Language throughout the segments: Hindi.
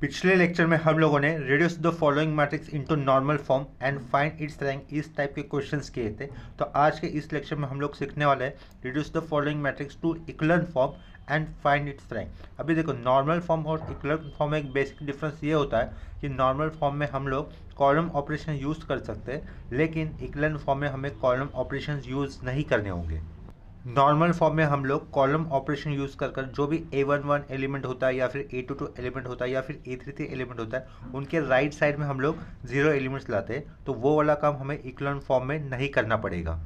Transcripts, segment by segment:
पिछले लेक्चर में हम लोगों ने reduce the following matrix into normal form and find its rank इस टाइप के क्वेश्चंस किए थे। तो आज के इस लेक्चर में हम लोग सीखने वाले हैं reduce the following matrix to equivalent form and find its rank. अभी देखो, नॉर्मल फॉर्म और इक्विवेलेंट फॉर्म में एक बेसिक डिफरेंस ये होता है कि नॉर्मल फॉर्म में हम लोग कॉलम ऑपरेशन यूज़ कर सकते हैं, लेकिन इक्विवेलेंट फॉर्म में हमें कॉलम ऑपरेशन यूज़ नहीं करने होंगे। नॉर्मल फॉर्म में हम लोग कॉलम ऑपरेशन यूज़ कर जो भी A11 एलिमेंट होता है या फिर A22 एलिमेंट होता है या फिर A33 एलिमेंट होता है, उनके राइट साइड में हम लोग 0 एलिमेंट्स लाते हैं। तो वो वाला काम हमें इक्विवेलेंट फॉर्म में नहीं करना पड़ेगा।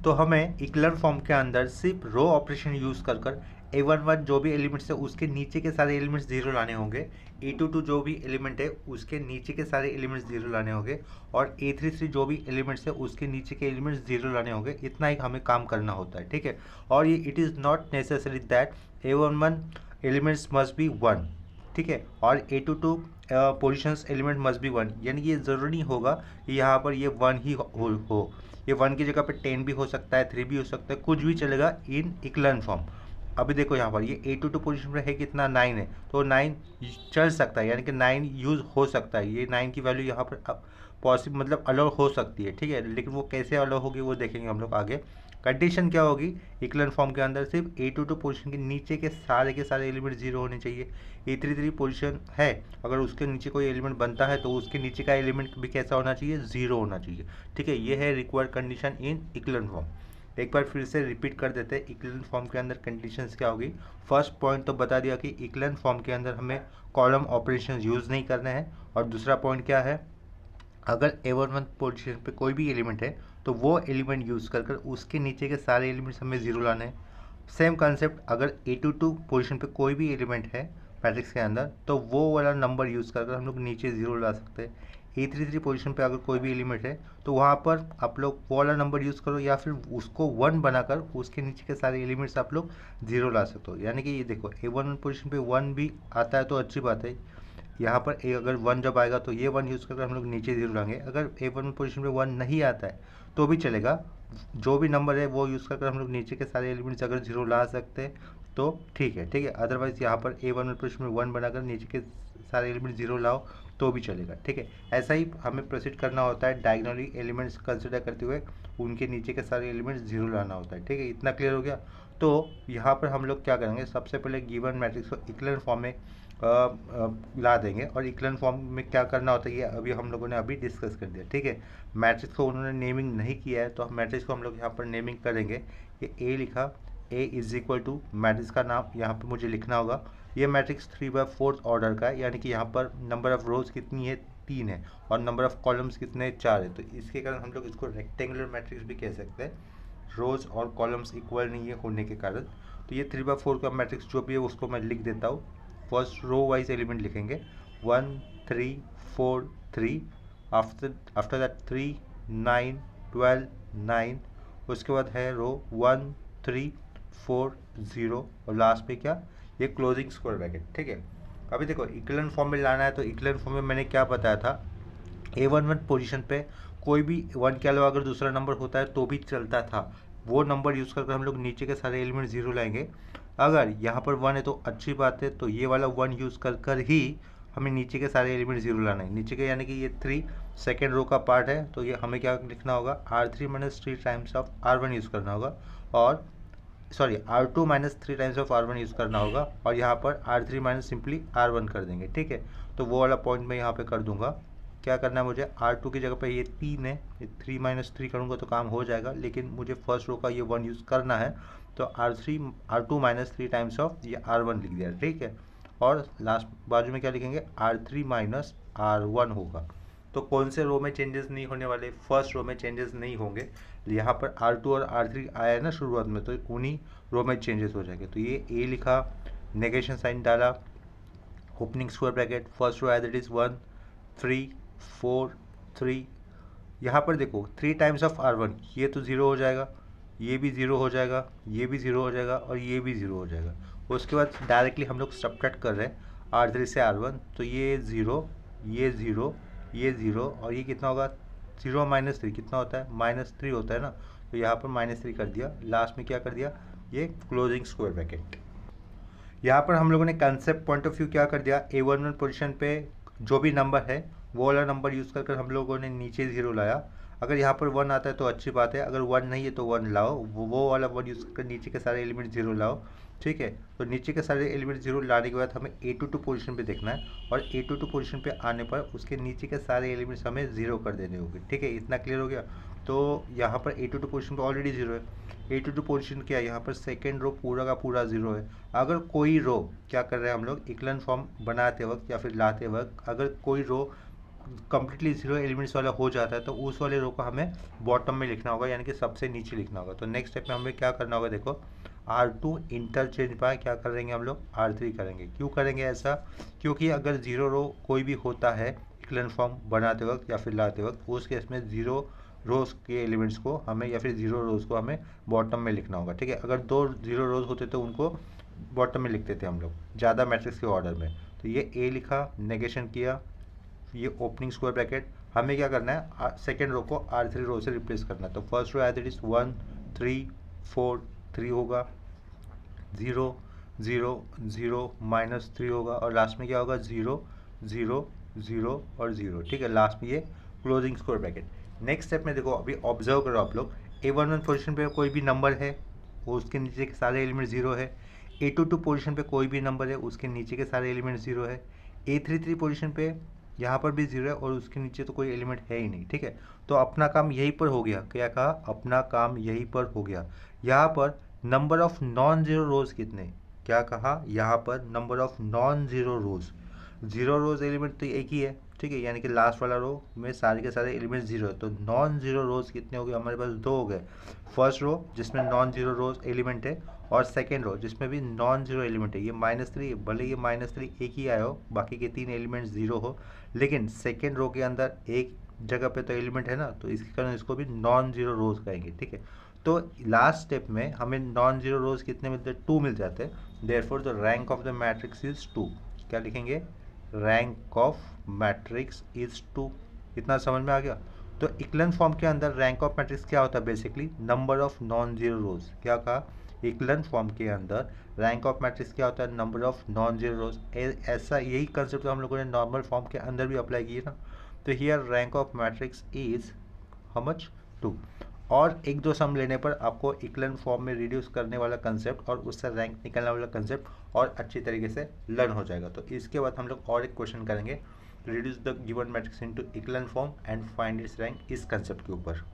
तो हमें इक्विवेलेंट फॉर्म के अंदर सिर्फ रो ऑपरेशन यूज़ कर A11 जो भी एलिमेंट्स है उसके नीचे के सारे एलिमेंट्स 0 लाने होंगे, A22 जो भी एलिमेंट है उसके नीचे के सारे एलिमेंट्स 0 लाने होंगे, और A33 जो भी एलिमेंट्स है उसके नीचे के एलिमेंट्स 0 लाने होंगे। इतना ही हमें काम करना होता है, ठीक है। और ये it is not necessary that A11 elements must be 1, ठीक है, और A22 positions element must be 1, यानी ये ज़रूरी नहीं होगा कि यहाँ पर ये 1 ही हो। ये 1 की जगह पे 10 भी हो सकता है, 3 भी हो सकता है, कुछ भी चलेगा इन इक्विवेलेंट फॉर्म। अभी देखो यहाँ पर ये A22 पोजीशन पे है कितना, 9 है, तो 9 चल सकता है, यानी कि 9 यूज़ हो सकता है। ये 9 की वैल्यू यहाँ पर पॉसिबल मतलब अलाउ हो सकती है, ठीक है, लेकिन वो कैसे अलाउ होगी वो देखेंगे हम लोग आगे। कंडीशन क्या होगी इक्विवेलेंट फॉर्म के अंदर, सिर्फ A22 पोजीशन के नीचे के सारे एलिमेंट 0 होने चाहिए। A33 पोजीशन है, अगर उसके नीचे कोई एलिमेंट बनता है तो उसके नीचे का एलिमेंट भी कैसा होना चाहिए, 0 होना चाहिए, ठीक है। ये है required condition in equivalent form. एक बार फिर से रिपीट कर देते हैं इक्विवेलेंट फॉर्म के अंदर कंडीशंस क्या होगी। फर्स्ट पॉइंट तो बता दिया कि इक्विवेलेंट फॉर्म के अंदर हमें कॉलम ऑपरेशन यूज़ नहीं करने हैं। और दूसरा पॉइंट क्या है, अगर A11 पोजीशन पे कोई भी एलिमेंट है तो वो एलिमेंट यूज़ कर उसके नीचे के सारे एलिमेंट्स हमें 0 लाने हैं। सेम कंसेप्ट, अगर A22 पोजीशन पे कोई भी एलिमेंट है मैट्रिक्स के अंदर तो वो वाला नंबर यूज़ कर हम लोग नीचे 0 ला सकते हैं। A33 पोजीशन पे अगर कोई भी एलिमेंट है तो वहाँ पर आप लोग वो वाला नंबर यूज़ करो, या फिर उसको 1 बनाकर उसके नीचे के सारे एलिमेंट्स आप लोग 0 ला सकते हो। यानी कि ये देखो, A11 पोजीशन पे 1 भी आता है तो अच्छी बात है। यहाँ पर अगर 1 जब आएगा तो ये 1 यूज़ करके हम लोग नीचे 0 लाएंगे। अगर A1 पोजीशन पे 1 नहीं आता है तो भी चलेगा, जो भी नंबर है वो यूज़ करके हम लोग नीचे के सारे एलिमेंट्स अगर 0 ला सकते हैं तो ठीक है, ठीक है। अदरवाइज़ यहाँ पर A1 पोजीशन में 1 बनाकर नीचे के सारे एलिमेंट 0 लाओ तो भी चलेगा, ठीक है। ऐसा ही हमें प्रोसीड करना होता है, डायगोनली एलिमेंट्स कंसिडर करते हुए उनके नीचे के सारे एलिमेंट्स 0 लाना होता है, ठीक है। इतना क्लियर हो गया। तो यहाँ पर हम लोग क्या करेंगे, सबसे पहले गिवन मैट्रिक्स को इक्विवेलेंट फॉर्म में ला देंगे। और इक्विवेलेंट फॉर्म में क्या करना होता है ये अभी हम लोगों ने अभी डिस्कस कर दिया, ठीक है। मैट्रिक्स को उन्होंने नेमिंग नहीं किया है तो मैट्रिक्स को हम लोग यहाँ पर नेमिंग करेंगे। ये A लिखा, A is equal to matrix का नाम यहाँ पर मुझे लिखना होगा। ये मैट्रिक्स 3/4 ऑर्डर का है, यानी कि यहाँ पर नंबर ऑफ रोज कितनी है, 3 है, और नंबर ऑफ कॉलम्स कितने, 4 है। तो इसके कारण हम लोग इसको रेक्टेंगुलर मैट्रिक्स भी कह सकते हैं, रोज और कॉलम्स इक्वल नहीं है होने के कारण। तो ये 3/4 का मैट्रिक्स जो भी है उसको मैं लिख देता हूँ। फर्स्ट रो वाइज एलिमेंट लिखेंगे 1 3 4 3, आफ्टर दैट 3 9 12 9, उसके बाद है रो 1 3 4 0, और लास्ट पे क्या, ये क्लोजिंग स्क्वायर ब्रैकेट, ठीक है। अभी देखो इक्विवेलेंट फॉर्म में लाना है तो इक्विवेलेंट फॉर्म में मैंने क्या बताया था, A11 पोजीशन पे कोई भी 1 के अलावा अगर दूसरा नंबर होता है तो भी चलता था, वो नंबर यूज़ करके हम लोग नीचे के सारे एलिमेंट 0 लाएंगे। अगर यहाँ पर 1 है तो अच्छी बात है, तो ये वाला 1 यूज़ कर ही हमें नीचे के सारे एलिमेंट 0 लाना है। नीचे के यानी कि ये 3 सेकेंड रो का पार्ट है, तो ये हमें क्या लिखना होगा, R3 - 3 times of R1 use करना होगा, और sorry R2 - 3 times of R1 use करना होगा, और यहाँ पर R3 - सिंपली R1 कर देंगे, ठीक है। तो वो वाला पॉइंट मैं यहाँ पे कर दूंगा। क्या करना है मुझे, R2 की जगह पे ये 3 है, ये 3 - 3 करूँगा तो काम हो जाएगा, लेकिन मुझे फर्स्ट रो का ये 1 यूज़ करना है, तो R2 - 3 टाइम्स ऑफ ये R1 लिख दिया, ठीक है। और लास्ट बाजू में क्या लिखेंगे, R3 - R1 होगा। तो कौन से रो में चेंजेस नहीं होने वाले, फर्स्ट रो में चेंजेस नहीं होंगे। यहाँ पर R2 और R3 आया है ना शुरुआत में, तो उन्हीं रो में चेंजेस हो जाएंगे। तो ये A लिखा, नेगेशन साइन डाला, opening square bracket, first row as it is 1 3 4 3। यहाँ पर देखो 3 टाइम्स ऑफ R1, ये तो 0 हो जाएगा, ये भी 0 हो जाएगा, ये भी 0 हो जाएगा, और ये भी 0 हो जाएगा। उसके बाद डायरेक्टली हम लोग सब्ट्रैक्ट कर रहे हैं R3 से R1, तो ये 0, ये 0, ये 0, और ये कितना होगा, 0 - 3 कितना होता है, -3 होता है ना, तो यहाँ पर -3 कर दिया। लास्ट में क्या कर दिया, ये क्लोजिंग स्क्वायर ब्रैकेट। यहाँ पर हम लोगों ने कंसेप्ट पॉइंट ऑफ व्यू क्या कर दिया, A11 पोजीशन पे जो भी नंबर है वो वाला नंबर यूज़ कर हम लोगों ने नीचे 0 लाया। अगर यहाँ पर 1 आता है तो अच्छी बात है, अगर 1 नहीं है तो 1 लाओ, वो वाला 1 यूज़ कर नीचे के सारे एलिमेंट 0 लाओ। ठीक है, तो नीचे के सारे एलिमेंट 0 लाने के बाद हमें A22 पोजीशन पे देखना है, और A22 पोजीशन पे आने पर उसके नीचे के सारे एलिमेंट्स हमें 0 कर देने होंगे। ठीक है, इतना क्लियर हो गया। तो यहाँ पर A22 पोजीशन पे ऑलरेडी 0 है। A22 पोजीशन क्या है, यहाँ पर सेकेंड रो पूरा का पूरा 0 है। अगर कोई रो क्या कर रहे हैं हम लोग इक्लन फॉर्म बनाते वक्त या फिर लाते वक्त, अगर कोई रो कम्प्लीटली 0 एलिमेंट्स वाला हो जाता है तो उस वाले रो को हमें बॉटम में लिखना होगा, यानी कि सबसे नीचे लिखना होगा। तो नेक्स्ट स्टेप में हमें क्या करना होगा, देखो R2 इंटरचेंज बाय क्या करेंगे हम लोग, R3 करेंगे। क्यों करेंगे ऐसा, क्योंकि अगर 0 रो कोई भी होता है इक्लन फॉर्म बनाते वक्त या फिर लाते वक्त, उस केस में 0 रोज़ के एलिमेंट्स को हमें या फिर 0 रोज़ को हमें बॉटम में लिखना होगा। ठीक है, अगर 2 0 रोज़ होते तो उनको बॉटम में लिखते थे हम लोग ज़्यादा मैट्रिक्स के ऑर्डर में। तो ये A लिखा, नेगेशन किया, ये ओपनिंग स्क्वायर ब्रैकेट। हमें क्या करना है, सेकेंड रो को R3 रो से रिप्लेस करना है। तो first row as it is 1 3 4 3 होगा, 0 0 0 -3 होगा, और लास्ट में क्या होगा 0 0 0 और 0। ठीक है, लास्ट में ये closing square bracket. Next step में देखो, अभी ऑब्जर्व करो आप लोग, A11 पोजीशन पे कोई भी नंबर है वो उसके नीचे के सारे एलिमेंट 0 है। A22 पोजीशन पे कोई भी नंबर है उसके नीचे के सारे एलिमेंट 0 है। A33 पोजीशन पे यहाँ पर भी 0 है और उसके नीचे तो कोई एलिमेंट है ही नहीं। ठीक है, तो अपना काम यहीं पर हो गया। क्या कहा, अपना काम यहीं पर हो गया। यहाँ पर number of non zero rows कितने, क्या कहा, यहाँ पर number of non zero rows, 0 rows element तो एक ही है। ठीक है, यानी कि लास्ट वाला रो में सारे के सारे एलिमेंट 0 है। तो नॉन जीरो रोज कितने हो गए हमारे पास, 2 हो गए। फर्स्ट रो जिसमें नॉन जीरो रोज एलिमेंट है, और सेकेंड रो जिसमें भी नॉन जीरो एलिमेंट है। ये -3, भले ये -3 एक ही आया हो, बाकी के 3 एलिमेंट 0 हो, लेकिन सेकेंड रो के अंदर एक जगह पे तो एलिमेंट है ना, तो इसके कारण इसको भी नॉन जीरो रोज कहेंगे। ठीक है, तो लास्ट स्टेप में हमें नॉन जीरो रोज कितने मिलते हैं, 2 मिल जाते हैं। Therefore the rank of the matrix is 2। क्या लिखेंगे, रैंक ऑफ मैट्रिक्स इज 2। इतना समझ में आ गया। तो इक्लन फॉर्म के अंदर रैंक ऑफ मैट्रिक्स क्या होता है, basically number of non zero रोज। क्या कहा, इक्लन फॉर्म के अंदर रैंक ऑफ मैट्रिक्स क्या होता है, नंबर ऑफ नॉन जीरो रोज। ऐसा यही कंसेप्ट हम लोगों ने नॉर्मल फॉर्म के अंदर भी अप्लाई किया ना। तो here rank of matrix is how much, 2। और एक दो सम लेने पर आपको इक्लन फॉर्म में रिड्यूस करने वाला कंसेप्ट और उससे रैंक निकलने वाला कंसेप्ट और अच्छी तरीके से लर्न हो जाएगा। तो इसके बाद हम लोग और एक क्वेश्चन करेंगे, reduce the given matrix into echelon form and find its rank, इस कंसेप्ट के ऊपर।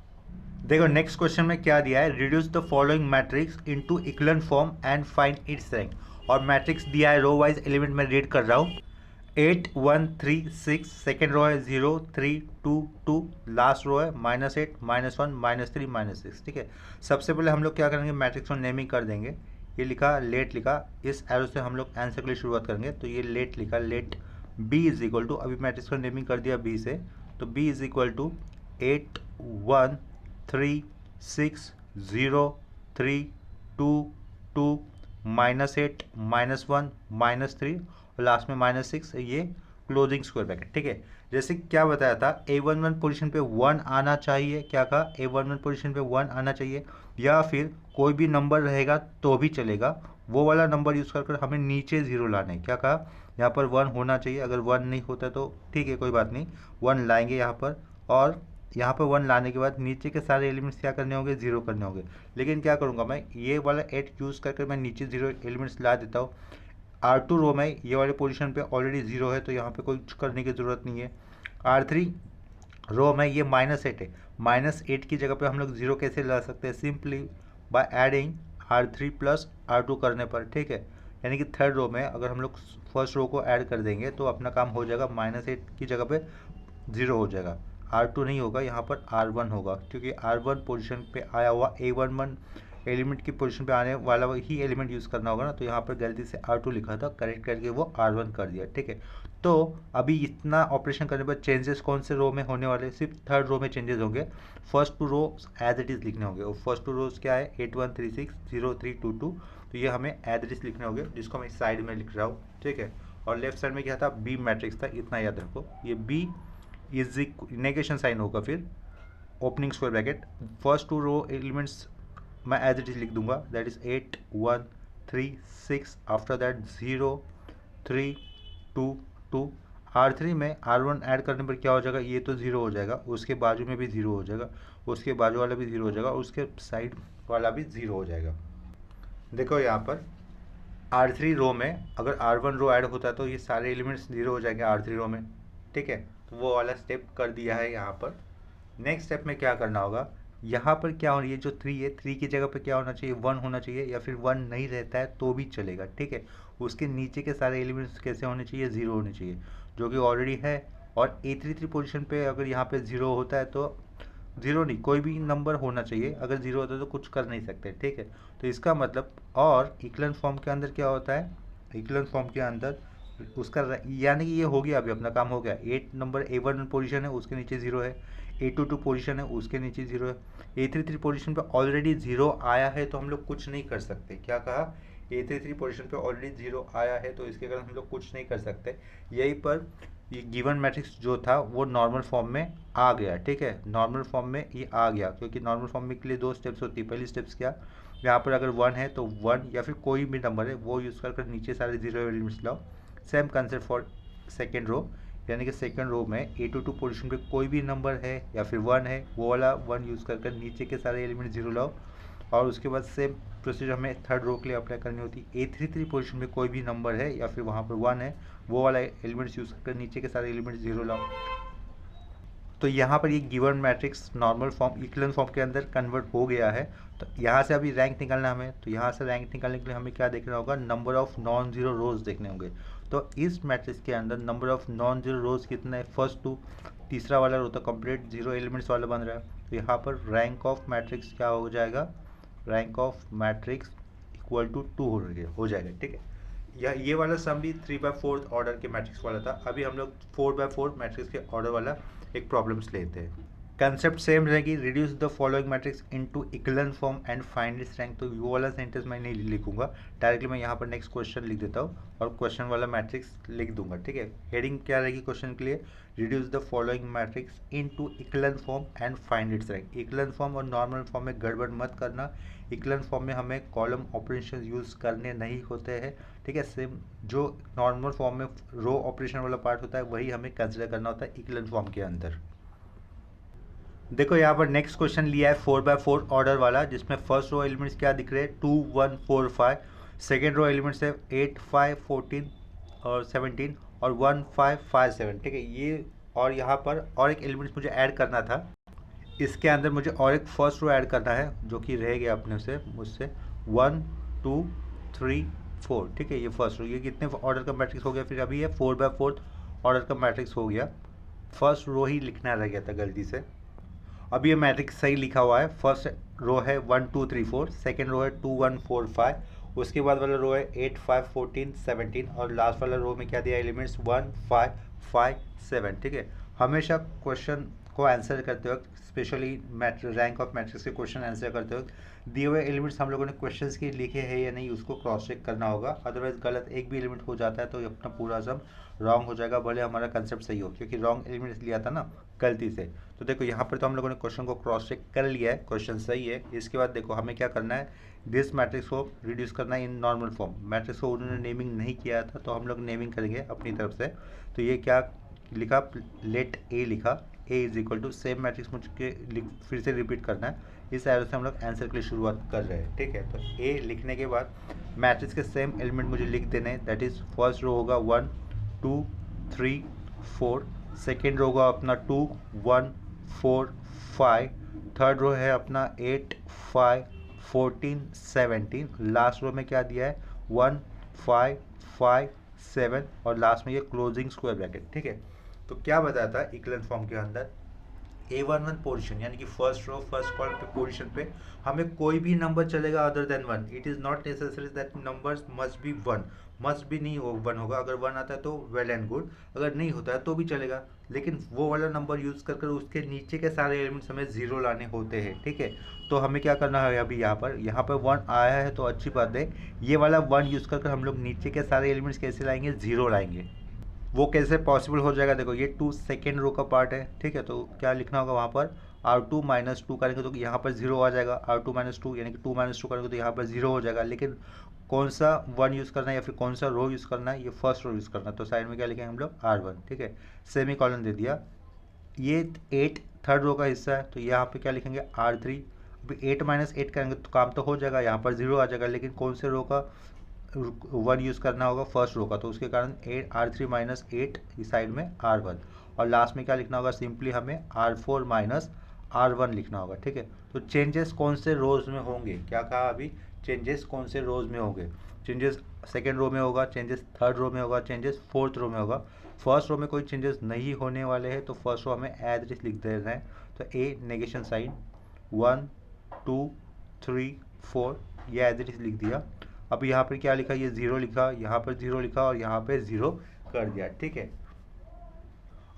देखो नेक्स्ट क्वेश्चन में क्या दिया है, reduce the following matrix into echelon form and find its rank. और मैट्रिक्स दिया है रो वाइज एलिमेंट में रीड कर रहा हूँ, 8 1 3 6, सेकेंड रो है 0 3 2 2, लास्ट रो है -8 -1 -3 -6। ठीक है, सबसे पहले हम लोग क्या करेंगे, मैट्रिक्स में नेमिंग कर देंगे। ये लिखा लेट लिखा, इस एरो से हम लोग आंसर के लिए शुरुआत करेंगे। तो ये लेट लिखा, let B is equal to, अभी मैट्रिक्स को नेमिंग कर दिया बी से, तो बी इज इक्वल टू 8 1 3 6 0 3 2 2 -8 -1 -3 और लास्ट में -6, ये क्लोजिंग स्क्वायर ब्रैकेट। ठीक है, जैसे क्या बताया था, A11 पोजीशन पे 1 आना चाहिए। क्या कहा, A11 पोजीशन पे 1 आना चाहिए, या फिर कोई भी नंबर रहेगा तो भी चलेगा, वो वाला नंबर यूज़ कर हमें नीचे 0 लाना है। क्या कहा, यहाँ पर 1 होना चाहिए, अगर 1 नहीं होता तो ठीक है कोई बात नहीं, 1 लाएंगे यहाँ पर, और यहाँ पर 1 लाने के बाद नीचे के सारे एलिमेंट्स क्या करने होंगे, 0 करने होंगे। लेकिन क्या करूँगा मैं, ये वाला 8 यूज़ करके मैं नीचे 0 एलिमेंट्स ला देता हूँ। R2 रो में ये वाले पोजीशन पे ऑलरेडी 0 है, तो यहाँ पे कुछ करने की ज़रूरत नहीं है। R3 रो में ये -8 है, -8 की जगह पे हम लोग 0 कैसे ला सकते हैं, simply by adding R3 plus R2 करने पर। ठीक है, यानी कि थर्ड रो में अगर हम लोग फर्स्ट रो को ऐड कर देंगे तो अपना काम हो जाएगा, -8 की जगह पे 0 हो जाएगा। R2 नहीं होगा, यहाँ पर R1 होगा, क्योंकि R1 पोजीशन पे आया हुआ A11 एलिमेंट की पोजीशन पे आने वाला ही एलिमेंट यूज़ करना होगा ना। तो यहाँ पर गलती से R2 लिखा था, करेक्ट करके वो R1 कर दिया। ठीक है, तो अभी इतना ऑपरेशन करने पर चेंजेस कौन से रो में होने वाले, सिर्फ थर्ड रो में चेंजेस होंगे। First two row as it is लिखने होंगे, और फर्स्ट टू रोज क्या है, 8 1 3 6 0 3 2 2, तो ये हमें एज इट इज़ लिखने होंगे, जिसको मैं साइड में लिख रहा हूँ। ठीक है, और लेफ्ट साइड में क्या था, बी मैट्रिक्स था, इतना याद रखो। ये बी इज नेगेशन साइन होगा, फिर opening square bracket, first two row elements मैं एज इट इज लिख दूंगा, that is 8 1 3 6, after that 0 3 2 2। R3 में R1 ऐड करने पर क्या हो जाएगा, ये तो 0 हो जाएगा, उसके बाजू में भी 0 हो जाएगा, उसके बाजू वाला भी 0 हो जाएगा, उसके साइड वाला भी 0 हो जाएगा। देखो यहाँ पर R3 रो में अगर R1 रो ऐड होता है तो ये सारे एलिमेंट्स 0 हो जाएंगे R3 रो में, ठीक है। तो वो वाला स्टेप कर दिया है यहाँ पर। नेक्स्ट स्टेप में क्या करना होगा, यहाँ पर क्या हो, ये जो 3 है, 3 की जगह पे क्या होना चाहिए, 1 होना चाहिए, या फिर 1 नहीं रहता है तो भी चलेगा, ठीक है। उसके नीचे के सारे एलिमेंट्स कैसे होने चाहिए, 0 होने चाहिए, जो कि ऑलरेडी है। और A33 पोजीशन पे अगर यहाँ पे 0 होता है तो 0 नहीं, कोई भी नंबर होना चाहिए, अगर 0 होता है तो कुछ कर नहीं सकते, ठीक है। तो इसका मतलब, और इक्विवेलेंट फॉर्म के अंदर क्या होता है, इक्विवेलेंट फॉर्म के अंदर उसका यानी कि ये हो गया, अभी अपना काम हो गया। 8 नंबर A1 पोजीशन है, उसके नीचे 0 है। A22 पोजीशन है, उसके नीचे 0 है। A33 पोजीशन पे ऑलरेडी 0 आया है तो हम लोग कुछ नहीं कर सकते। क्या कहा, A33 पोजीशन पे ऑलरेडी 0 आया है तो इसके कारण हम लोग कुछ नहीं कर सकते। यहीं पर ये गिवन मैट्रिक्स जो था वो नॉर्मल फॉर्म में आ गया, ठीक है। नॉर्मल फॉर्म में ये आ गया, क्योंकि नॉर्मल फॉर्म में के लिए 2 स्टेप्स होती है। पहली स्टेप्स क्या, यहाँ पर अगर 1 है तो 1 या फिर कोई भी नंबर है वो यूज़ कर नीचे सारे 0 एलिमेंट्स लाओ। Same concept for second row, यानी कि सेकेंड रो में A22 पोजीशन पे कोई भी नंबर है या फिर 1 है, वो वाला 1 यूज़ कर नीचे के सारे एलिमेंट 0 लाओ। और उसके बाद सेम प्रोसीजर हमें थर्ड रो के लिए अप्लाई करनी होती है। A33 पोजीशन में कोई भी नंबर है या फिर वहाँ पर 1 है, वो वाला एलिमेंट्स यूज़ कर नीचे के सारे एलिमेंट 0 लाओ। तो यहाँ पर ये given matrix normal form equivalent form के अंदर कन्वर्ट हो गया है। तो यहाँ से अभी रैंक निकालना हमें, तो यहाँ से रैंक निकालने के लिए हमें क्या देखना होगा, number of non zero rows देखने होंगे। तो इस मैट्रिक्स के अंदर नंबर ऑफ नॉन जीरो रोज कितना है, फर्स्ट 2, तीसरा वाला रो तो कंप्लीट 0 एलिमेंट्स वाला बन रहा है। तो यहाँ पर रैंक ऑफ मैट्रिक्स क्या हो जाएगा, rank of matrix equal to 2 हो जाएगा, ठीक है। या ये वाला सम भी 3/4 ऑर्डर के मैट्रिक्स वाला था। अभी हम लोग 4/4 मैट्रिक्स के ऑर्डर वाला एक प्रॉब्लम्स लेते हैं। कंसेप्ट सेम रहेगी, reduce the following matrix into equivalent form and find its rank. तो वो वाला सेंटेंस मैं नहीं लिखूंगा, डायरेक्टली मैं यहाँ पर नेक्स्ट क्वेश्चन लिख देता हूँ और क्वेश्चन वाला मैट्रिक्स लिख दूंगा, ठीक है। हेडिंग क्या रहेगी क्वेश्चन के लिए, reduce the following matrix into equivalent form and find its rank. Equivalent form और नॉर्मल फॉर्म में गड़बड़ मत करना। इक्विवेलेंट फॉर्म में हमें कॉलम ऑपरेशन यूज़ करने नहीं होते हैं, ठीक है। सेम जो नॉर्मल फॉर्म में रो ऑपरेशन वाला पार्ट होता है वही हमें कंसिडर करना होता है इक्विवेलेंट फॉर्म के अंदर। देखो यहाँ पर नेक्स्ट क्वेश्चन लिया है 4/4 ऑर्डर वाला, जिसमें फर्स्ट रो एलिमेंट्स क्या दिख रहे हैं, 2 1 4 5। सेकेंड रो एलिमेंट्स है 8 5 14 और 17 और 1 5 5 7, ठीक है। ये और यहाँ पर और एक एलिमेंट्स मुझे ऐड करना था, इसके अंदर मुझे और एक फर्स्ट रो ऐड करना है जो कि रह गया अपने से मुझसे 1 2 3 4, ठीक है। ये फर्स्ट रो, ये कितने ऑर्डर का मैट्रिक्स हो गया, फिर अभी ये 4/4 ऑर्डर का मैट्रिक्स हो गया। फर्स्ट रो ही लिखना रह गया था गलती से। अभी ये मैट्रिक्स सही लिखा हुआ है। फर्स्ट रो है 1 2 3 4, सेकेंड रो है 2 1 4 5, उसके बाद वाला रो है 8 5 14 17 और लास्ट वाला रो में क्या दिया एलिमेंट्स 1 5 5 7, ठीक है। हमेशा क्वेश्चन को आंसर करते वक्त, स्पेशली रैंक ऑफ मैट्रिक्स के क्वेश्चन आंसर करते वक्त दिए हुए एलिमेंट्स हम लोगों ने क्वेश्चंस के लिखे हैं या नहीं, उसको क्रॉस चेक करना होगा। अदरवाइज गलत एक भी एलिमेंट हो जाता है तो अपना पूरा सम रॉन्ग हो जाएगा, भले हमारा कंसेप्ट सही हो, क्योंकि रॉन्ग एलिमेंट्स लिया था ना गलती से। तो देखो यहाँ पर तो हम लोगों ने क्वेश्चन को क्रॉस चेक कर लिया है, क्वेश्चन सही है। इसके बाद देखो हमें क्या करना है, दिस मैट्रिक्स को रिड्यूस करना है इन नॉर्मल फॉर्म। मैट्रिक्स को उन्होंने नेमिंग नहीं किया था तो हम लोग नेमिंग करेंगे अपनी तरफ से। तो ये क्या लिखा, लेट ए लिखा, A is equal to same matrix मुझे फिर से रिपीट करना है। इस एरो से हम लोग आंसर के लिए शुरुआत कर रहे हैं, ठीक है। तो ए लिखने के बाद मैट्रिक्स के सेम एलिमेंट मुझे लिख देने हैं, दैट इज फर्स्ट रो होगा 1 2 3 4, सेकेंड रो होगा अपना 2 1 4 5, थर्ड रो है अपना 8 5 14 17, लास्ट रो में क्या दिया है 1 5 5 7 और लास्ट में ये क्लोजिंग स्क्वायर ब्रैकेट, ठीक है। तो क्या बताया था इक्विवेलेंट फॉर्म के अंदर, A11 पोजीशन यानी कि फर्स्ट रो फर्स्ट कॉलम पे पोजीशन पे हमें कोई भी नंबर चलेगा other than 1। It is not necessary that numbers must be 1, must भी नहीं हो 1 होगा। अगर 1 आता है तो वेल एंड गुड, अगर नहीं होता है तो भी चलेगा, लेकिन वो वाला नंबर यूज़ कर उसके नीचे के सारे एलिमेंट्स हमें 0 लाने होते हैं, ठीक है। तो हमें क्या करना है, अभी यहाँ पर 1 आया है तो अच्छी बात है। ये वाला 1 यूज़ कर हम लोग नीचे के सारे एलिमेंट्स कैसे लाएंगे, 0 लाएंगे। वो कैसे पॉसिबल हो जाएगा, देखो ये 2 सेकेंड रो का पार्ट है, ठीक है। तो क्या लिखना होगा वहाँ पर, R2 -2 करेंगे तो यहाँ पर 0 आ जाएगा। R2 -2 यानी कि 2 -2 करेंगे तो यहाँ पर 0 हो जाएगा। लेकिन कौन सा वन यूज़ करना है या फिर कौन सा रो यूज़ करना है, ये फर्स्ट रो यूज़ करना है। तो साइड में क्या लिखेंगे हम लोग R1, ठीक है, सेमी कॉलन दे दिया। ये 8 थर्ड रो का हिस्सा है, तो यहाँ पे क्या लिखेंगे R3। अभी 8 माइनस 8 करेंगे तो काम तो हो जाएगा, यहाँ पर 0 आ जाएगा, लेकिन कौन से रो का वन यूज़ करना होगा, फर्स्ट रो का, तो उसके कारण R3 माइनस 8 इस साइड में R1, और लास्ट में क्या लिखना होगा, सिंपली हमें R4 माइनस R1 लिखना होगा, ठीक है। तो चेंजेस कौन से रोज में होंगे, क्या कहा अभी, चेंजेस कौन से रोज में होंगे, चेंजेस सेकेंड रो में होगा, चेंजेस थर्ड रो में होगा, चेंजेस फोर्थ रो में होगा। फर्स्ट रो में कोई चेंजेस नहीं होने वाले हैं, तो फर्स्ट रो हमें एज इट इज लिख दे रहे हैं। तो ए नेगेशन साइन 1 2 3 4 ये एज इट इज लिख दिया। अब यहाँ पर क्या लिखा, ये 0 लिखा, यहाँ पर 0 लिखा और यहाँ पे 0 कर दिया, ठीक है।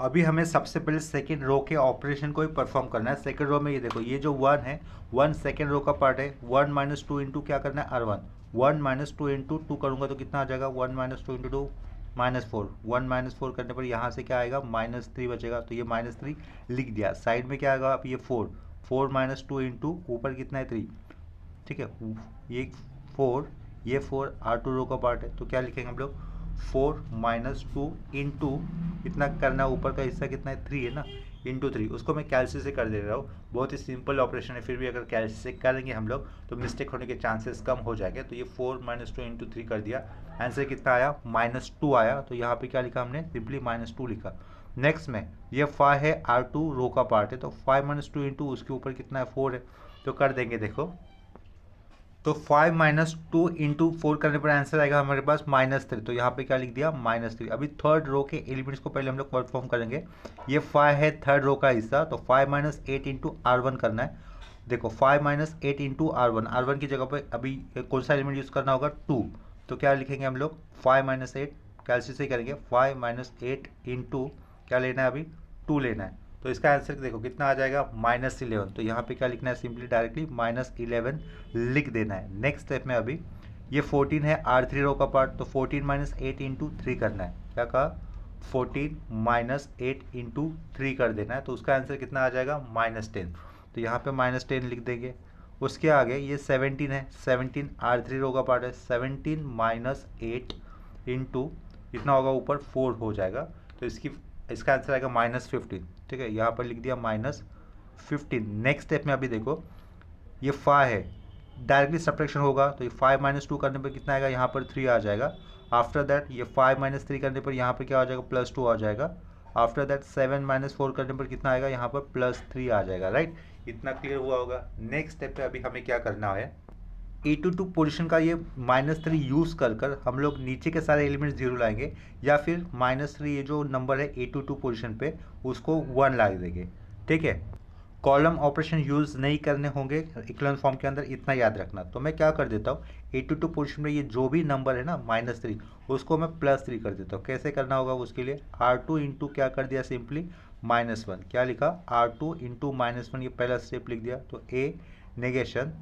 अभी हमें सबसे पहले सेकेंड रो के ऑपरेशन को ही परफॉर्म करना है। सेकेंड रो में ये देखो, ये जो 1 है, 1 सेकेंड रो का पार्ट है। 1 माइनस 2 इंटू क्या करना है R1, 1 माइनस 2 इंटू 2 करूँगा तो कितना आ जाएगा, 1 माइनस 2 इंटू 2 -4, 1 माइनस 4 करने पर यहाँ से क्या आएगा, -3 बचेगा, तो ये -3 लिख दिया। साइड में क्या आएगा, अब ये 4 माइनस 2 इंटू ऊपर कितना है 3, ठीक है, ये 4, ये 4 R2 रो का पार्ट है, तो क्या लिखेंगे हम लोग, 4 माइनस 2 इंटू कितना करना है, ऊपर का हिस्सा कितना है 3 है ना, इंटू 3, उसको मैं कैलसी से कर दे रहा हूँ। बहुत ही सिंपल ऑपरेशन है, फिर भी अगर कैलसी से करेंगे हम लोग तो मिस्टेक होने के चांसेस कम हो जाएंगे। तो ये 4 माइनस 2 इंटू 3 कर दिया, आंसर कितना आया, -2 आया। तो यहाँ पे क्या लिखा हमने, सिंपली -2 लिखा। नेक्स्ट में ये 5 है, R2 रो का पार्ट है, तो 5 माइनस 2 इंटू उसके ऊपर कितना है 4 है, तो कर देंगे। देखो तो 5 माइनस 2 इंटू 4 करने पर आंसर आएगा हमारे पास -3, तो यहाँ पे क्या लिख दिया -3। अभी थर्ड रो के एलिमेंट्स को पहले हम लोग परफॉर्म करेंगे। ये 5 है थर्ड रो का हिस्सा, तो 5 माइनस 8 इंटू R1 करना है। देखो 5 माइनस 8 इंटू R1 की जगह पर अभी कौन सा एलिमेंट यूज़ करना होगा, 2, तो क्या लिखेंगे हम लोग 5 माइनस 8, कैलसी से करेंगे, 5 माइनस 8 इंटू क्या लेना है अभी 2 लेना है, तो इसका आंसर देखो कितना आ जाएगा -11। तो यहाँ पे क्या लिखना है, सिंपली डायरेक्टली -11 लिख देना है। नेक्स्ट स्टेप में अभी ये 14 है R3 रो का पार्ट, तो 14 माइनस 8 इंटू 3 करना है। क्या कहा, 14 माइनस 8 इंटू 3 कर देना है, तो उसका आंसर कितना आ जाएगा -10। तो यहाँ पे -10 लिख देंगे। उसके आगे ये 17 है, 17 R3 रो का पार्ट है, 17 माइनस 8 इंटू कितना होगा ऊपर 4 हो जाएगा, तो इसका आंसर आएगा -15, ठीक है, यहाँ पर लिख दिया -15। नेक्स्ट स्टेप में अभी देखो ये 5 है, डायरेक्टली सब्ट्रैक्शन होगा, तो ये 5 माइनस 2 करने पर कितना आएगा, यहाँ पर 3 आ जाएगा। आफ्टर दैट ये 5 माइनस 3 करने पर यहाँ पर क्या आ जाएगा, +2 आ जाएगा। आफ्टर दैट 7 माइनस 4 करने पर कितना आएगा, यहाँ पर +3 आ जाएगा, राइट। इतना क्लियर हुआ होगा। नेक्स्ट स्टेप पे अभी हमें क्या करना है, A22 पोजीशन का ये -3 यूज़ कर हम लोग नीचे के सारे एलिमेंट्स 0 लाएंगे, या फिर -3 ये जो नंबर है A22 पोजीशन पे उसको 1 ला देंगे, ठीक है। कॉलम ऑपरेशन यूज़ नहीं करने होंगे इक्विवेलेंट फॉर्म के अंदर, इतना याद रखना। तो मैं क्या कर देता हूँ, A22 पोजीशन में ये जो भी नंबर है ना -3, उसको मैं +3 कर देता हूँ। कैसे करना होगा उसके लिए, R2 इंटू क्या कर दिया, सिंपली -1, क्या लिखा, R2 इंटू -1, ये पहला स्टेप लिख दिया। तो A नेगेशन,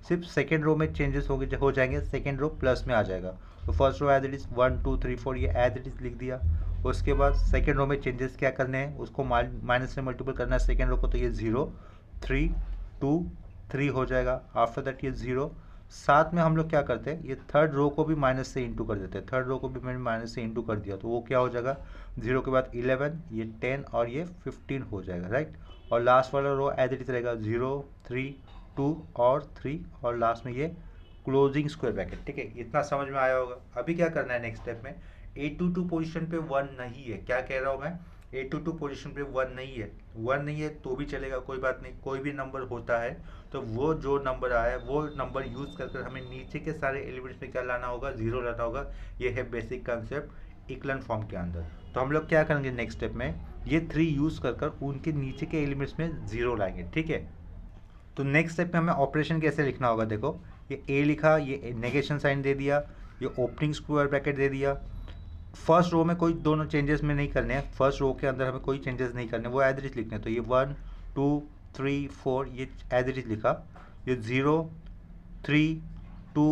सिर्फ सेकेंड रो में चेंजेस हो जाएंगे, सेकेंड रो प्लस में आ जाएगा। तो first row as it is 1 2 3 4 ये एज इट इज़ लिख दिया। उसके बाद सेकेंड रो में चेंजेस क्या करने हैं, उसको माइनस से मल्टीपल करना है सेकेंड रो को, तो ये 0 3 2 3 हो जाएगा। आफ्टर दैट ये 0, साथ में हम लोग क्या करते हैं, ये थर्ड रो को भी माइनस से इंटू कर देते हैं। थर्ड रो को भी मैंने माइनस से इंटू कर दिया, तो वो क्या हो जाएगा, 0 के बाद 11, ये 10 और ये 15 हो जाएगा, राइट। और लास्ट वाला रो एज इट इज रहेगा 0 3 2 और 3, और लास्ट में ये क्लोजिंग स्क्वायर ब्रैकेट, ठीक है। इतना समझ में आया होगा। अभी क्या करना है नेक्स्ट स्टेप में, A22 पोजीशन पे 1 नहीं है, क्या कह रहा हूँ मैं, A22 पोजीशन पे 1 नहीं है, 1 नहीं है तो भी चलेगा, कोई बात नहीं। कोई भी नंबर होता है तो वो जो नंबर आया है वो नंबर यूज़ कर हमें नीचे के सारे एलिमेंट्स में क्या लाना होगा, 0 लाना होगा। ये है बेसिक कंसेप्ट इक्विवेलेंट फॉर्म के अंदर। तो हम लोग क्या करेंगे नेक्स्ट स्टेप में, ये 3 यूज़ कर उनके नीचे के एलिमेंट्स में 0 लाएंगे, ठीक है। तो नेक्स्ट स्टेप में हमें ऑपरेशन कैसे लिखना होगा, देखो ये A लिखा, ये नेगेशन साइन दे दिया, ये ओपनिंग स्क्वायर ब्रैकेट दे दिया। फर्स्ट रो में कोई दोनों चेंजेस में नहीं करने हैं, फर्स्ट रो के अंदर हमें कोई चेंजेस नहीं करने, वो एज इट इज लिखने हैं। तो ये 1 2 3 4 ये एज इट इज लिखा, ये 0 3 2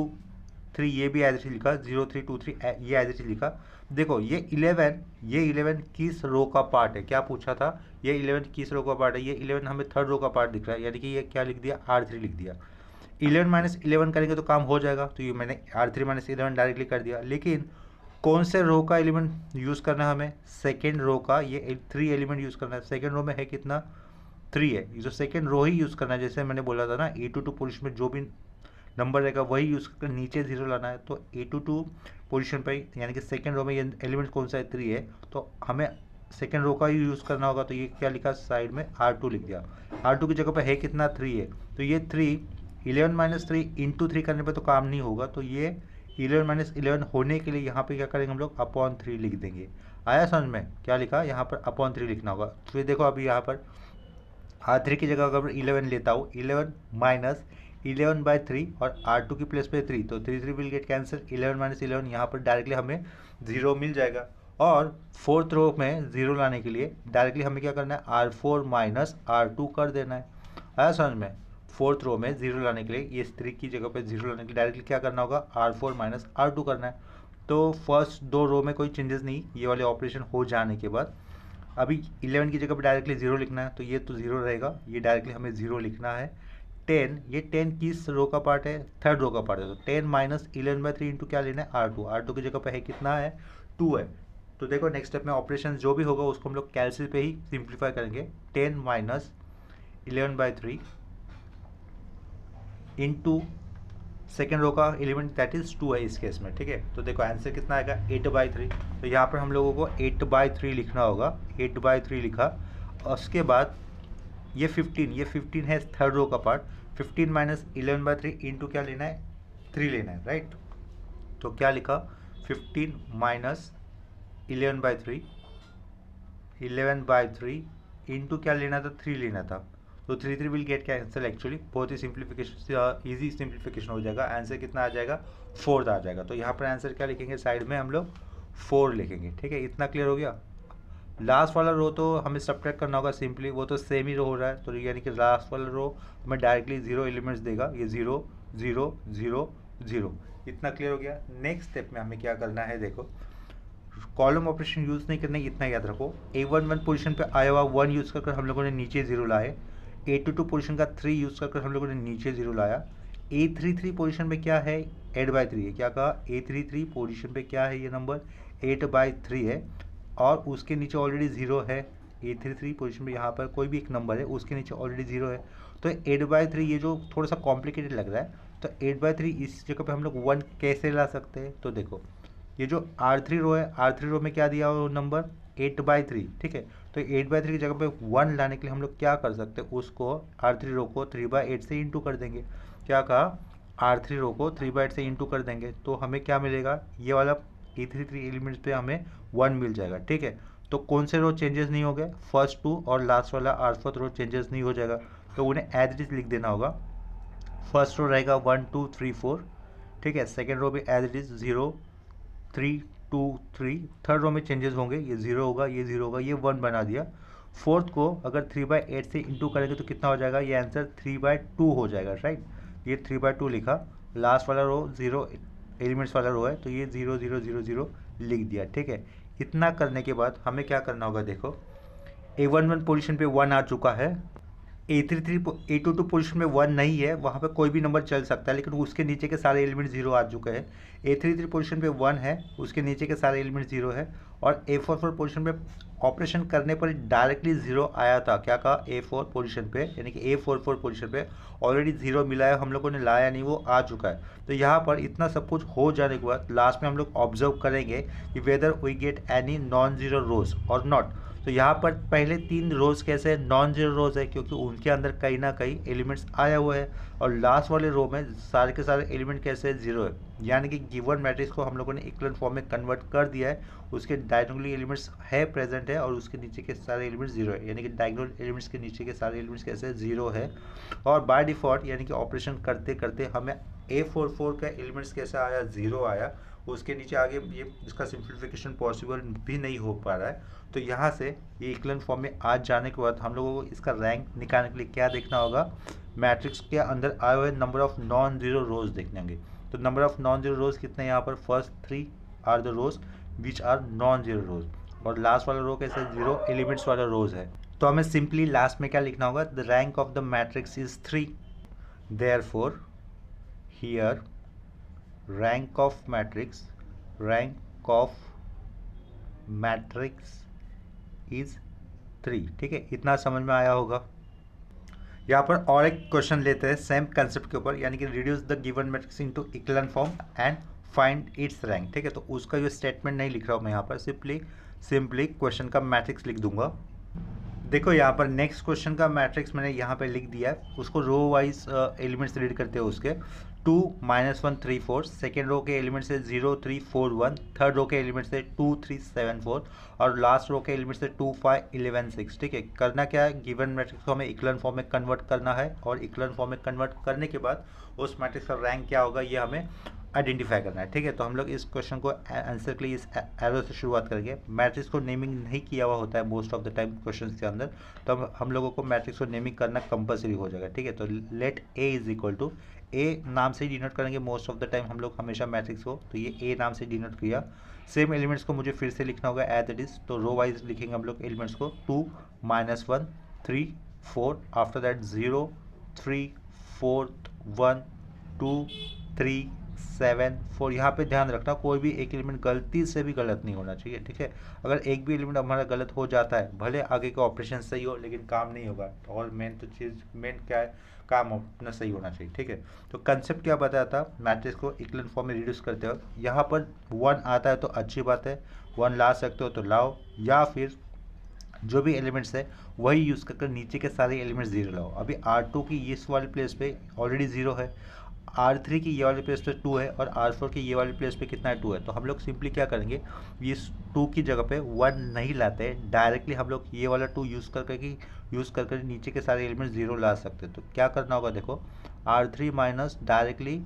3 ये भी एज इट इज लिखा, 0 3 2 3 ये एज इट इज लिखा। देखो ये 11 किस रो का पार्ट है, क्या पूछा था, ये 11 किस रो का पार्ट है, ये 11 हमें थर्ड रो का पार्ट दिख रहा है, यानी कि ये क्या लिख दिया, R3 लिख दिया। 11 माइनस 11 करेंगे तो काम हो जाएगा, तो ये मैंने R3 माइनस 11 डायरेक्टली कर दिया। लेकिन कौन से रो का एलिमेंट यूज़ करना है हमें? सेकेंड रो का, ये 3 एलिमेंट यूज़ करना है। सेकेंड रो में है कितना? 3 है। ये जो सेकेंड रो ही यूज़ करना है, जैसे मैंने बोला था ना, A22 पोजीशन में जो भी नंबर रहेगा वही यूज़ कर नीचे 0 लाना है। तो A22 पोजीशन पे, यानी कि सेकेंड रो में ये एलिमेंट कौन सा है? 3 है, तो हमें सेकेंड रो का ही यूज़ करना होगा। तो ये क्या लिखा साइड में? R2 लिख दिया। R2 की जगह पे है कितना? 3 है। तो ये 3 11 माइनस 3 इंटू 3 करने पे तो काम नहीं होगा, तो ये 11 माइनस 11 होने के लिए यहाँ पे क्या करेंगे हम लोग? अपॉन 3 लिख देंगे। आया समझ में? क्या लिखा यहाँ पर? अपॉन 3 लिखना होगा। तो ये देखो अभी यहाँ पर R3 की जगह अगर 11 लेता हूँ, 11 माइनस 11/3 और R2 की प्लेस पे 3, तो 3 विल गेट कैंसिल। 11 माइनस 11 यहाँ पर डायरेक्टली हमें 0 मिल जाएगा। और फोर्थ रो में 0 लाने के लिए डायरेक्टली हमें क्या करना है? R4 माइनस R2 कर देना है। आया समझ में? फोर्थ रो में 0 लाने के लिए, ये 3 की जगह पे 0 लाने के लिए डायरेक्टली क्या करना होगा? R4 माइनस R2 करना है। तो फर्स्ट 2 रो में कोई चेंजेस नहीं, ये वाले ऑपरेशन हो जाने के बाद अभी 11 की जगह पे डायरेक्टली 0 लिखना है, तो ये तो 0 रहेगा, ये डायरेक्टली हमें 0 लिखना है। 10, ये 10 किस रो का पार्ट है? थर्ड रो का पार्ट है। तो 10 माइनस 11/3 इंटू क्या लेना है? R2। R2 की जगह पे है कितना है? 2 है। तो देखो नेक्स्ट स्टेप में ऑपरेशन जो भी होगा उसको हम लोग कैलसिल पे ही सिंप्लीफाई करेंगे। 10 माइनस 11/3 इंटू सेकेंड रो का एलिमेंट दैट इज 2 है इस केस में, ठीक है। तो देखो आंसर कितना आएगा? 8/3। तो यहाँ पर हम लोगों को 8/3 लिखना होगा। 8/3 लिखा, उसके बाद ये 15 है थर्ड रो का पार्ट। 15 माइनस 11/3 इंटू क्या लेना है? 3 लेना है, राइट। तो क्या लिखा? 15 माइनस 11/3 इंटू क्या लेना था? 3 लेना था। तो 3 विल गेट कैंसिल। एक्चुअली बहुत ही सिंप्लीफिकेशन, ईजी सिंप्लीफिकेशन हो जाएगा। आंसर कितना आ जाएगा? 4 आ जाएगा। तो यहाँ पर आंसर क्या लिखेंगे? साइड में हम लोग 4 लिखेंगे, ठीक है। इतना क्लियर हो गया। लास्ट वाला रो तो हमें सब्ट्रैक्ट करना होगा सिंपली, वो तो सेम ही रो हो रहा है, तो यानी कि लास्ट वाला रो हमें डायरेक्टली 0 एलिमेंट्स देगा। ये 0 0 0 0। इतना क्लियर हो गया। नेक्स्ट स्टेप में हमें क्या करना है? देखो कॉलम ऑपरेशन यूज़ नहीं करना, इतना याद रखो। A11 पोजीशन पे आया हुआ 1 यूज़ कर हम लोगों ने नीचे 0 लाए। A22 पोजीशन का 3 यूज़ कर हम लोगों ने नीचे 0 लाया। A33 पोजीशन पे क्या है? 8/3 है। क्या कहा? A33 पोजीशन पे क्या है? ये नंबर 8/3 है, और उसके नीचे ऑलरेडी 0 है। A33 पोजीशन पे यहाँ पर कोई भी एक नंबर है, उसके नीचे ऑलरेडी 0 है। तो 8/3 ये जो थोड़ा सा कॉम्प्लिकेटेड लग रहा है, तो 8/3 इस जगह पे हम लोग 1 कैसे ला सकते हैं? तो देखो ये जो R3 रो है, R3 रो में क्या दिया हो नंबर? 8/3, ठीक है। तो 8/3 की जगह पे 1 लाने के लिए हम लोग क्या कर सकते हैं? उसको R3 रो को 3/8 से इंटू कर देंगे। क्या कहा? R3 रो को 3/8 से इंटू कर देंगे, तो हमें क्या मिलेगा? ये वाला A33 एलिमेंट्स पे हमें 1 मिल जाएगा, ठीक है। तो कौन से रो चेंजेस नहीं हो गए? फर्स्ट 2 और लास्ट वाला R4 रो चेंजेस नहीं हो जाएगा, तो उन्हें एज इट इज लिख देना होगा। फर्स्ट रो रहेगा 1 2 3 4, ठीक है। सेकेंड रो भी as it is 0 3 2 3। Third row में चेंजेस होंगे, ये 0 होगा, ये 0 होगा, ये 1 बना दिया। फोर्थ को अगर 3/8 से इंटू करेंगे तो कितना हो जाएगा? ये आंसर 3/2 हो जाएगा, राइट। ये 3/2 लिखा। लास्ट वाला रो 0 एलिमेंट्स वाला रो है, तो ये 0 0 0 0 लिख दिया, ठीक है। इतना करने के बाद हमें क्या करना होगा? देखो A11 पोजीशन पे 1 आ चुका है। A22 पोजीशन में 1 नहीं है, वहाँ पे कोई भी नंबर चल सकता है, लेकिन उसके नीचे के सारे एलिमेंट 0 आ चुके हैं। A33 पोजीशन पे 1 है, उसके नीचे के सारे एलिमेंट 0 है। और A44 पोजीशन पे ऑपरेशन करने पर डायरेक्टली 0 आया था। क्या कहा? A4 पोजीशन पे, यानी कि A44 पोजीशन पे ऑलरेडी 0 मिला है, हम लोगों ने लाया नहीं, वो आ चुका है। तो यहाँ पर इतना सब कुछ हो जाने के बाद लास्ट में हम लोग ऑब्जर्व करेंगे कि whether we get any non zero rows और नॉट। तो यहाँ पर पहले 3 रोज कैसे नॉन जीरो रोज है, क्योंकि उनके अंदर कहीं ना कहीं एलिमेंट्स आया हुआ है। और लास्ट वाले रो में सारे के सारे एलिमेंट कैसे 0 है, यानी कि गिवन मैट्रिक्स को हम लोगों ने इक्विवेलेंट फॉर्म में कन्वर्ट कर दिया है। उसके डायगोनल एलिमेंट्स है प्रेजेंट है, और उसके नीचे के सारे एलिमेंट्स 0 है, यानी कि डायगोनल एलिमेंट्स के नीचे के सारे एलिमेंट्स कैसे 0 है। और बाय डिफ़ॉल्ट यानी कि ऑपरेशन करते करते हमें A44 का एलिमेंट्स कैसा आया? 0 आया। उसके नीचे आगे ये इसका सिंप्लीफिकेशन पॉसिबल भी नहीं हो पा रहा है। तो यहाँ से ये इक्विवेलेंट फॉर्म में आज जाने के बाद हम लोगों को इसका रैंक निकालने के लिए क्या देखना होगा? मैट्रिक्स के अंदर आए हुए number of non zero rows देखने होंगे। तो number of non zero rows कितने? यहाँ पर first 3 are the rows which are non zero rows, और लास्ट वाला रो कैसे 0 एलिमेंट्स वाला रोज है। तो हमें सिंपली लास्ट में क्या लिखना होगा? The rank of the matrix is 3, therefore here rank of matrix is 3। ठीक है, इतना समझ में आया होगा। यहाँ पर और एक क्वेश्चन लेते हैं सेम कंसेप्ट के ऊपर, यानी कि reduce the given matrix into equivalent form and find its rank. ठीक है, तो उसका जो स्टेटमेंट नहीं लिख रहा हूँ मैं यहाँ पर, सिंपली क्वेश्चन का मैट्रिक्स लिख दूंगा। देखो यहाँ पर नेक्स्ट क्वेश्चन का मैट्रिक्स मैंने यहाँ पे लिख दिया है, उसको रो वाइज एलिमेंट्स रीड करते हैं उसके 2 -1 3 4, सेकेंड रो के एलिमेंट से 0 3 4 1, थर्ड रो के एलिमेंट से 2 3 7 4 और लास्ट रो के एलिमेंट से 2 5 11 6। ठीक है, करना क्या है, गिवन मैट्रिक्स को हमें इक्विवेलेंट फॉर्म में कन्वर्ट करना है और इक्विवेलेंट फॉर्म में कन्वर्ट करने के बाद उस मैट्रिक्स का रैंक क्या होगा ये हमें आइडेंटिफाई करना है। ठीक है, तो हम लोग इस क्वेश्चन को आंसर के लिए इस एरो से शुरुआत करेंगे। मैट्रिक्स को नेमिंग नहीं किया हुआ होता है most of the time question के अंदर, तो हम लोगों को मैट्रिक्स को नेमिंग करना कंपलसरी हो जाएगा। ठीक है, तो let A is equal to, A नाम से डिनोट करेंगे मोस्ट ऑफ द टाइम हम लोग हमेशा मैट्रिक्स को, तो ये ए नाम से डिनोट किया। सेम एलिमेंट्स को मुझे फिर से लिखना होगा एज इट इज, तो रो वाइज लिखेंगे हम लोग एलिमेंट्स को 2 -1 3 4, आफ्टर दैट 0 3 4 1 2 3 7 4। यहाँ पे ध्यान रखना कोई भी एक एलिमेंट गलती से भी गलत नहीं होना चाहिए। ठीक है, अगर एक भी एलिमेंट हमारा गलत हो जाता है, भले आगे का ऑपरेशन सही हो लेकिन काम नहीं होगा। और मेन क्या है, काम अपना सही होना चाहिए। ठीक है, तो कंसेप्ट क्या बताया था, मैट्रिक्स को इक्विवेलेंट फॉर्म में रिड्यूस करते हो, यहाँ पर 1 आता है तो अच्छी बात है, 1 ला सकते हो तो लाओ, या फिर जो भी एलिमेंट्स है वही यूज़ करके नीचे के सारे एलिमेंट्स 0 लाओ। अभी R2 की इस वाले प्लेस पे ऑलरेडी 0 है, R3 की ये वाले प्लेस पे 2 है और R4 की ये वाले प्लेस पे कितना है 2 है, तो हम लोग सिंपली क्या करेंगे, इस 2 की जगह पे 1 नहीं लाते, डायरेक्टली हम लोग ये वाला 2 यूज़ करके नीचे के सारे एलिमेंट्स 0 ला सकते हैं। तो क्या करना होगा, देखो R3 माइनस डायरेक्टली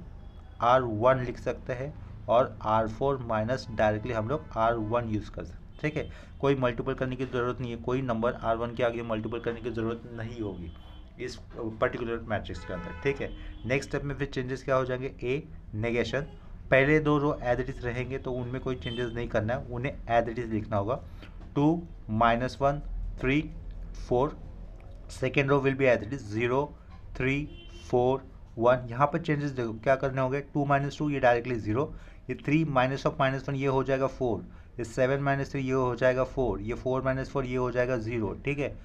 R1 लिख सकते हैं और R4 माइनस डायरेक्टली हम लोग R1 यूज़ कर सकते हैं। ठीक है, कोई मल्टीपल करने की ज़रूरत नहीं है, कोई नंबर R1 के आगे मल्टीपल करने की ज़रूरत नहीं होगी इस पर्टिकुलर मैट्रिक्स के अंदर। ठीक है, नेक्स्ट स्टेप में फिर चेंजेस क्या हो जाएंगे, ए नेगेशन, पहले 2 रो एज इट इज रहेंगे तो उनमें कोई चेंजेस नहीं करना है, उन्हें एज इट इज लिखना होगा। 2 -1 3 4, second row will be as it is 0 3 4 1। यहाँ पर चेंजेस देखो क्या करने होंगे, 2 - 2 ये डायरेक्टली 0, ये 3 -1 ये हो जाएगा 4, ये 7 - 3 ये हो जाएगा 4, ये 4 - 4 ये हो जाएगा 0। ठीक है,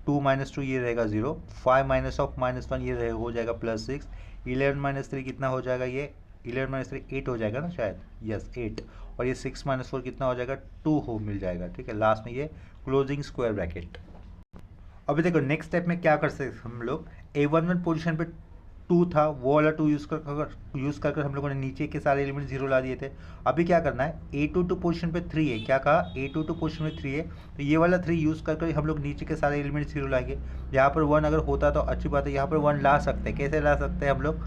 2 - 2 ये रहेगा 0, 5 -1 ये हो जाएगा +6, 11 - 3 कितना हो जाएगा, ये 11 - 3 8 हो जाएगा ना शायद, यस 8, और ये 6 - 4 कितना हो जाएगा 2 हो मिल जाएगा। ठीक है, लास्ट में ये क्लोजिंग स्क्वायर ब्रैकेट। अभी देखो नेक्स्ट स्टेप में क्या कर सकते हम लोग, A11 पोजीशन पे 2 था, वो वाला 2 यूज़ कर हम लोगों ने नीचे के सारे एलिमेंट 0 ला दिए थे। अभी क्या करना है, A22 पोजीशन पे 3 है, क्या कहा, A22 पोजीशन में 3 है, तो ये वाला 3 यूज़ कर हम लोग नीचे के सारे एलिमेंट 0 लाएंगे। यहाँ पर 1 अगर होता तो अच्छी बात है, यहाँ पर 1 ला सकते हैं, कैसे ला सकते हैं हम लोग,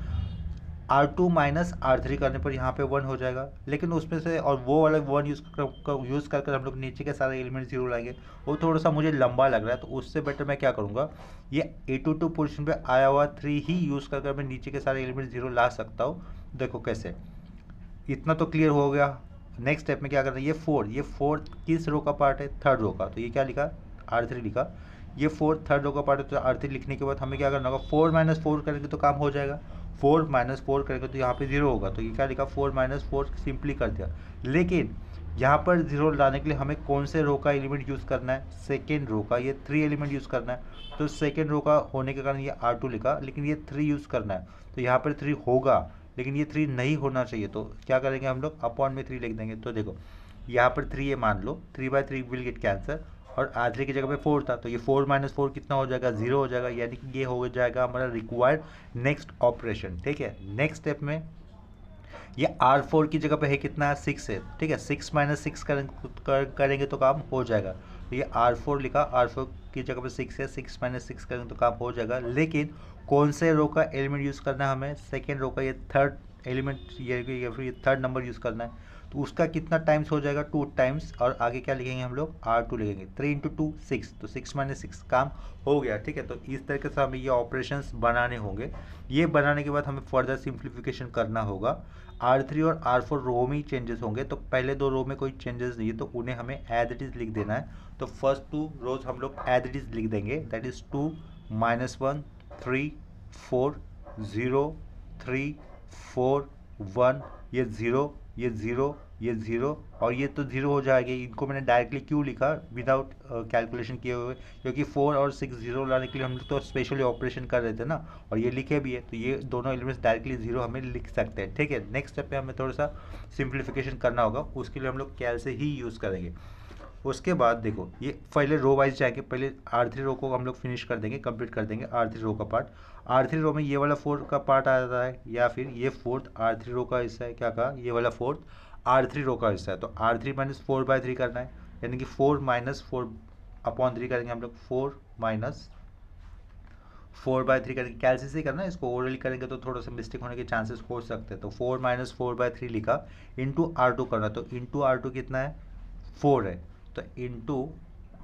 R2 माइनस R3 करने पर यहाँ पे 1 हो जाएगा, लेकिन उसमें से और वो वाला 1 यूज़ कर हम लोग नीचे के सारे एलिमेंट 0 लाएंगे, वो थोड़ा सा मुझे लंबा लग रहा है, तो उससे बेटर मैं क्या करूँगा, ये A22 पोजीशन पे आया हुआ 3 ही यूज़ कर मैं नीचे के सारे एलिमेंट 0 ला सकता हूँ। देखो कैसे, इतना तो क्लियर हो गया। नेक्स्ट स्टेप में क्या करना है, ये 4 किस रो का पार्ट है, थर्ड रो का, तो ये क्या लिखा, R3 लिखा, ये 4 थर्ड रो का पार्ट है, तो R3 लिखने के बाद हमें क्या करना होगा, 4 - 4 करेंगे तो काम हो जाएगा, 4 - 4 करेंगे तो यहाँ पे 0 होगा, तो ये क्या लिखा, 4 - 4 सिंपली कर दिया। लेकिन यहाँ पर 0 लाने के लिए हमें कौन से रो का एलिमेंट यूज़ करना है, सेकेंड रो का, ये 3 एलिमेंट यूज़ करना है, तो सेकेंड रो का होने के कारण ये R2 लिखा, लेकिन ये 3 यूज़ करना है, तो यहाँ पर 3 होगा, लेकिन ये 3 नहीं होना चाहिए, तो क्या करेंगे हम लोग, अपॉन में 3 लिख देंगे। तो देखो यहाँ पर 3 है, मान लो 3/3 विल गेट कैंसर, और R3 की जगह पे 4 था, तो ये 4 - 4 कितना हो जाएगा, 0 हो जाएगा, यानी कि ये हो जाएगा हमारा रिक्वायर्ड नेक्स्ट ऑपरेशन। ठीक है, नेक्स्ट स्टेप में ये R4 की जगह पे है कितना, 6 है। ठीक है, 6 - 6 करेंगे तो काम हो जाएगा, तो ये R4 लिखा, R4 की जगह पे 6 है, 6 - 6 करेंगे तो काम हो जाएगा। लेकिन कौन से रो का एलिमेंट यूज़ करना है हमें, सेकेंड रो का, ये थर्ड एलिमेंट ये फिर ये थर्ड नंबर यूज़ करना है, तो उसका कितना टाइम्स हो जाएगा, 2 टाइम्स, और आगे क्या लिखेंगे हम लोग, R2 लिखेंगे, 3 × 2 6, तो 6 - 6 काम हो गया। ठीक है, तो इस तरीके से हमें ये ऑपरेशंस बनाने होंगे। ये बनाने के बाद हमें फर्दर सिंप्लीफिकेशन करना होगा। R3 और R4 रो में ही चेंजेस होंगे, तो पहले 2 रो में कोई चेंजेस नहीं है, तो उन्हें हमें एज इट इज़ लिख देना है। तो फर्स्ट 2 रोज हम लोग एज इट इज़ लिख देंगे, दैट इज़ 2 - 1 3 4 0 3 4 1, ये 0, ये 0, ये 0 और ये तो 0 हो जाएगा। इनको मैंने डायरेक्टली क्यों लिखा विदाउट कैलकुलेशन किए हुए, क्योंकि 4 और 6 0 लाने के लिए हम लोग तो स्पेशली ऑपरेशन कर रहे थे ना, और ये लिखे भी है, तो ये दोनों एलिमेंट्स डायरेक्टली 0 हमें लिख सकते हैं। ठीक है, नेक्स्ट स्टेप पे हमें थोड़ा सा सिंप्लीफिकेशन करना होगा, उसके लिए हम लोग कैल से ही यूज़ करेंगे। उसके बाद देखो, ये पहले रो वाइज जाएंगे, पहले R3 रो को हम लोग फिनिश कर देंगे, कंप्लीट कर देंगे R3 रो का पार्ट। R3 रो में ये वाला 4 का पार्ट आ जाता है, या फिर ये फोर्थ R3 रो का हिस्सा है, क्या कहा, ये वाला फोर्थ R3 रो का हिस्सा है। तो R3 माइनस 4/3 करना है, यानी कि 4 माइनस 4/3 करेंगे हम लोग, 4 माइनस 4/3 करेंगे। कैलसी से करना है, इसको ओरली करेंगे तो थोड़ा सा मिस्टेक होने के चांसेस हो सकते हैं। तो 4 माइनस 4/3 लिखा, इंटू R2 करना, तो इंटू R2 कितना है, 4 है, तो इंटू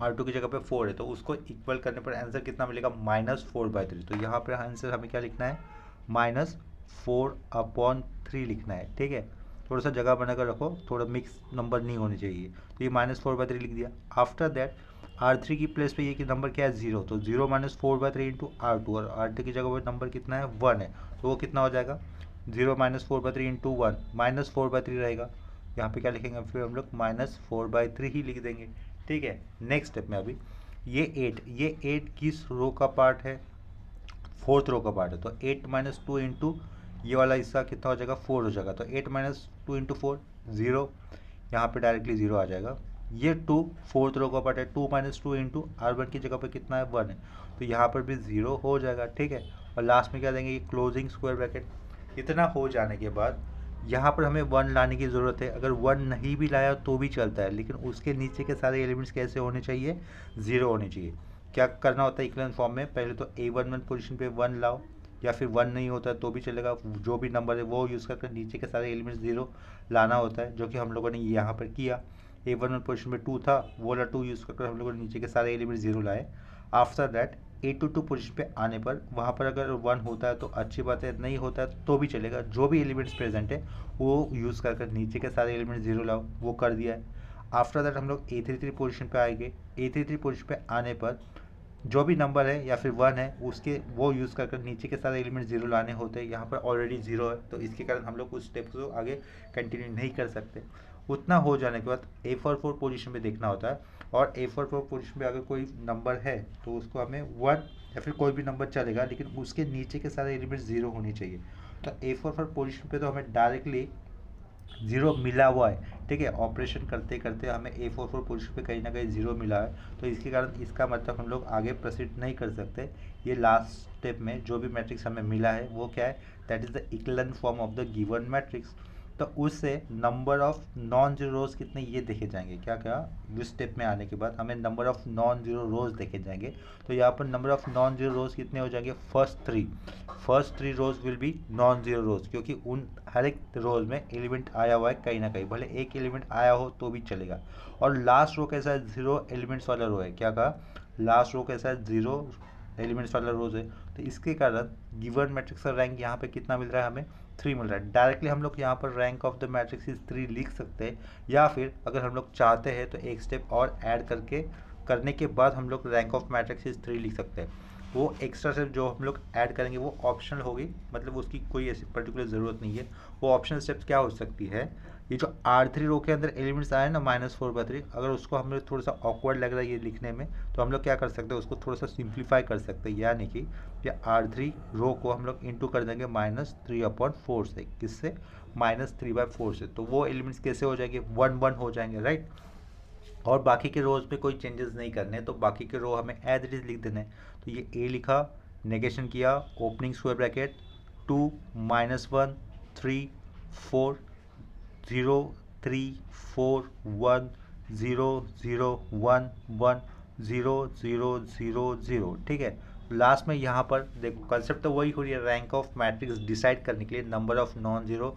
R2 की जगह पे 4 है, तो उसको इक्वल करने पर आंसर कितना मिलेगा, -4/3। तो यहाँ पर आंसर हमें क्या लिखना है, -4/3 लिखना है। ठीक है, थोड़ा सा जगह बनाकर रखो, थोड़ा मिक्स नंबर नहीं होनी चाहिए। तो ये -4/3 लिख दिया। आफ्टर दैट R3 की प्लेस पे ये कि नंबर क्या है, 0, तो 0 माइनस 4/3 इंटू R2, और R2 की जगह पर नंबर कितना है, 1 है, तो वो कितना हो जाएगा, 0 माइनस 4/3 इंटू 1, -4/3 रहेगा। यहाँ पे क्या लिखेंगे फिर हम लोग, -4/3 ही लिख देंगे। ठीक है, नेक्स्ट स्टेप में अभी ये 8 किस रो का पार्ट है, फोर्थ रो का पार्ट है, तो 8 माइनस 2 इंटू ये वाला हिस्सा कितना हो जाएगा, 4 हो जाएगा, तो 8 माइनस 2 इंटू 4 0, यहाँ पे डायरेक्टली 0 आ जाएगा। ये 2 फोर्थ रो का पार्ट है, 2 माइनस 2 इंटू R1 की जगह पे कितना है, 1 है, तो यहाँ पर भी 0 हो जाएगा। ठीक है, और लास्ट में क्या देंगे, ये क्लोजिंग स्क्वायर ब्रैकेट। इतना हो जाने के बाद यहाँ पर हमें 1 लाने की ज़रूरत है। अगर 1 नहीं भी लाया तो भी चलता है, लेकिन उसके नीचे के सारे एलिमेंट्स कैसे होने चाहिए, 0 होने चाहिए। क्या करना होता है इक्विवेलेंट फॉर्म में, पहले तो A11 पोजीशन पे 1 लाओ, या फिर 1 नहीं होता है तो भी चलेगा, जो भी नंबर है वो यूज़ करके नीचे के सारे एलिमेंट्स 0 लाना होता है, जो कि हम लोगों ने यहाँ पर किया। A11 पोजीशन में 2 था, वो वाला 2 यूज़ करके हम लोगों ने नीचे के सारे एलिमेंट्स 0 लाए। आफ्टर दैट A22 पोजीशन पे आने पर वहाँ पर अगर 1 होता है तो अच्छी बात है, नहीं होता है तो भी चलेगा, जो भी एलिमेंट्स प्रेजेंट है वो यूज़ कर नीचे के सारे एलिमेंट्स 0 लाओ, वो कर दिया है। आफ्टर दैट हम लोग A33 पोजीशन पे आएंगे। A33 पोजीशन पे आने पर जो भी नंबर है या फिर 1 है उसके वो यूज़ कर नीचे के सारे एलिमेंट 0 लाने होते हैं। यहाँ पर ऑलरेडी 0 है, तो इसके कारण हम लोग उस स्टेप को आगे कंटिन्यू नहीं कर सकते। उतना हो जाने के बाद A44 पोजीशन पे देखना होता है, और A44 पोजीशन पे अगर कोई नंबर है तो उसको हमें 1 या फिर कोई भी नंबर चलेगा, लेकिन उसके नीचे के सारे एलिमेंट 0 होने चाहिए। तो A44 पोजीशन पे तो हमें डायरेक्टली 0 मिला हुआ है। ठीक है, ऑपरेशन करते करते हमें A44 पोजीशन पे कहीं ना कहीं 0 मिला है, तो इसके कारण इसका मतलब हम लोग आगे प्रोसीड नहीं कर सकते। ये लास्ट स्टेप में जो भी मैट्रिक्स हमें मिला है वो क्या है, that is the equivalent form of the given matrix. तो उससे number of non zero rows कितने ये देखे जाएंगे, क्या क्या इस स्टेप में आने के बाद हमें number of non zero rows देखे जाएंगे। तो यहाँ पर number of non zero rows कितने हो जाएंगे, first three rows will be non zero rows, क्योंकि उन हर एक रोज में एलिमेंट आया हुआ है कहीं ना कहीं, भले एक एलिमेंट आया हो तो भी चलेगा। और लास्ट रो कैसा है, 0 एलिमेंट्स वाला रो है, क्या कहा, लास्ट रो कैसा है, 0 एलिमेंट्स वाला रोज है। तो इसके कारण गिवन मैट्रिक्स का रैंक यहाँ पे कितना मिल रहा है, हमें 3 मिल रहा है। डायरेक्टली हम लोग यहाँ पर rank of the matrix is 3 लिख सकते हैं, या फिर अगर हम लोग चाहते हैं तो एक स्टेप और ऐड करने के बाद हम लोग रैंक ऑफ मैट्रिक्स इज 3 लिख सकते हैं। वो एक्स्ट्रा स्टेप जो हम लोग ऐड करेंगे वो ऑप्शनल होगी, मतलब उसकी कोई ऐसी पर्टिकुलर ज़रूरत नहीं है। वो ऑप्शनल स्टेप्स क्या हो सकती है, ये जो R3 रो के अंदर एलिमेंट्स आए ना -4/3, अगर उसको हमें थोड़ा सा ऑकवर्ड लग रहा है ये लिखने में, तो हम लोग क्या कर सकते हैं, उसको थोड़ा सा सिंप्लीफाई कर सकते हैं, यानी कि R3 रो को हम लोग इंटू कर देंगे -3/4 से, किससे, -3/4 से। तो वो एलिमेंट्स कैसे हो जाएंगे, 1 हो जाएंगे, राइट। और बाकी के रोज पे कोई चेंजेस नहीं करने, तो बाकी के रो हमें एज इट इज लिख देना है। तो ये A लिखा, नेगेशन किया, ओपनिंग स्क्वायर ब्रैकेट, 2 -1 3 4 0 3 4 1 0 0 1 1 0 0 0 0। ठीक है, लास्ट में यहाँ पर देखो कंसेप्ट तो वही हो रही है, रैंक ऑफ मैट्रिक्स डिसाइड करने के लिए number of non zero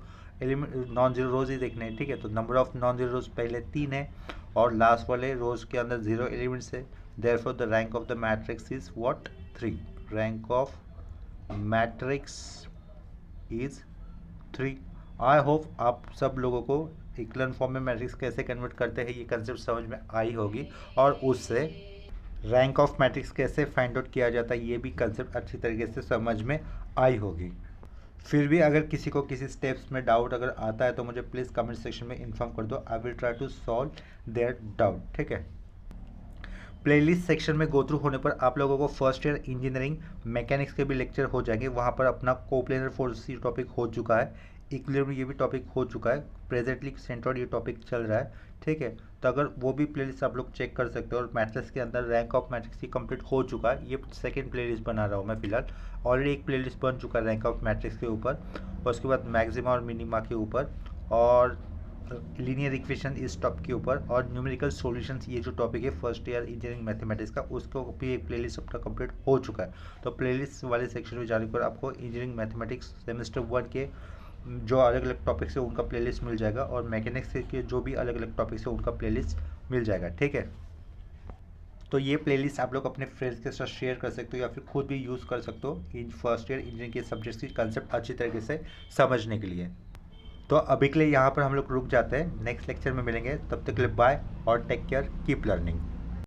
rows ही देखने हैं। ठीक है, तो number of non zero rows पहले 3 है, और लास्ट वाले रोज के अंदर 0 एलिमेंट्स है, therefore the rank of the matrix is what, 3। Rank of matrix is 3। I hope आप सब लोगों को इक्विवेलेंट फॉर्म में मैट्रिक्स कैसे कन्वर्ट करते हैं ये कंसेप्ट समझ में आई होगी, और उससे रैंक ऑफ मैट्रिक्स कैसे फाइंड आउट किया जाता है ये भी कंसेप्ट अच्छी तरीके से समझ में आई होगी। फिर भी अगर किसी को किसी स्टेप्स में डाउट अगर आता है तो मुझे प्लीज़ कमेंट सेक्शन में इन्फॉर्म कर दो, I will try to solve their doubt, ठीक है। प्लेलिस्ट सेक्शन में गो थ्रू होने पर आप लोगों को फर्स्ट ईयर इंजीनियरिंग मैकेनिक्स के भी लेक्चर हो जाएंगे, वहाँ पर अपना कोप्लेनर फोर्स ये टॉपिक हो चुका है, इक्विलिब्रियम ये भी टॉपिक हो चुका है, प्रेजेंटली सेंट्रॉइड ये टॉपिक चल रहा है, ठीक है। तो अगर वो भी प्लेलिस्ट आप लोग चेक कर सकते हो। और मैट्रिक्स के अंदर रैंक ऑफ मैट्रिक्स ये कंप्लीट हो चुका है, ये सेकंड प्लेलिस्ट बना रहा हूँ मैं फिलहाल। ऑलरेडी एक प्लेलिस्ट बन चुका है रैंक ऑफ मैट्रिक्स के ऊपर, और उसके बाद मैक्सिमा और मिनिमा के ऊपर, और लीनियर इक्वेशन इस टॉपिक के ऊपर, और न्यूमेरिकल सॉल्यूशंस ये जो टॉपिक है फर्स्ट ईयर इंजीनियरिंग मैथमेटिक्स का, उसको भी एक प्लेलिस्ट अपना कंप्लीट हो चुका है। तो प्लेलिस्ट वाले सेक्शन में जाने पर आपको इंजीनियरिंग मैथमेटिक्स सेमेस्टर 1 के जो अलग अलग टॉपिक्स है उनका प्लेलिस्ट मिल जाएगा, और मैकेनिक्स के जो भी अलग अलग टॉपिक्स है उनका प्लेलिस्ट मिल जाएगा, ठीक है। तो ये प्लेलिस्ट आप लोग अपने फ्रेंड्स के साथ शेयर कर सकते हो या फिर खुद भी यूज़ कर सकते हो इन फर्स्ट ईयर इंजीनियरिंग के सब्जेक्ट्स की कंसेप्ट अच्छी तरीके से समझने के लिए। तो अभी के लिए यहाँ पर हम लोग रुक जाते हैं, नेक्स्ट लेक्चर में मिलेंगे, तब तक के लिए बाय और टेक केयर, कीप लर्निंग।